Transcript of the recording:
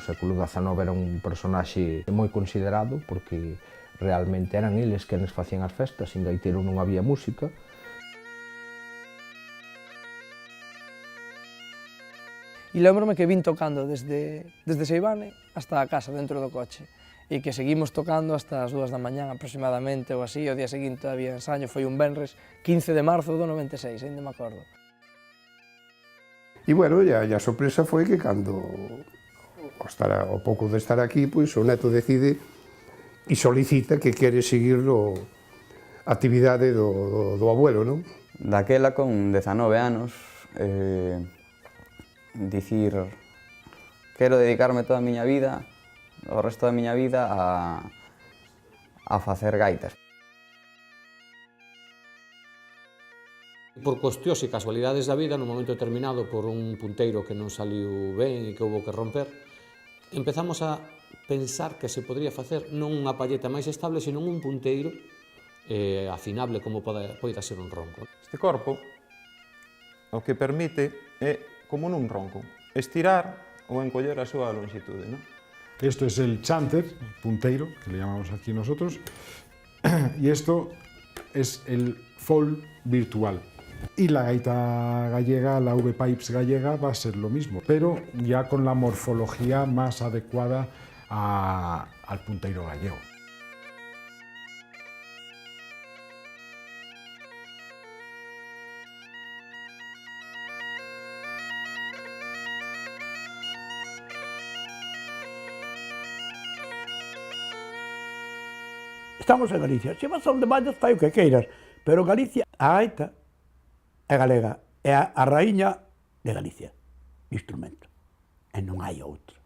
século XIX era un personaxe moi considerado porque realmente eran eles quenes facían as festas, sin gaiteiro non había música. E lembrome que vin tocando desde Seivane hasta a casa, dentro do coche, e que seguimos tocando hasta as 2 da mañán aproximadamente ou así. O día seguinte había ensaño, foi un venres 15 de marzo do 96, ainda me acordo. E bueno, a sorpresa foi que cando, ao pouco de estar aquí, pois o neto decide e solicita que quere seguir a actividade do abuelo, non? Daquela, con 19 anos, dicir, quero dedicarme toda a miña vida, o resto da miña vida, a facer gaitas. Por cuestións e casualidades da vida, nun momento determinado, por un punteiro que non saliu ben e que houve que romper, empezamos a pensar que se podría facer non unha palleta máis estable, sino un punteiro afinable como poida ser un ronco. Este corpo o que permite é, como nun ronco, estirar ou encoller a súa longitude, ¿no? Esto es el chanter, punteiro, que le llamamos aquí nosotros, y esto es el fold virtual. Y la gaita gallega, la V-Pipes gallega, va a ser lo mismo, pero ya con la morfología más adecuada al punteiro gallego. Estamos en Galicia, se vas onde vayas fai o que queiras, pero Galicia, a gaita é galega, é a raíña de Galicia, instrumento, e non hai outra.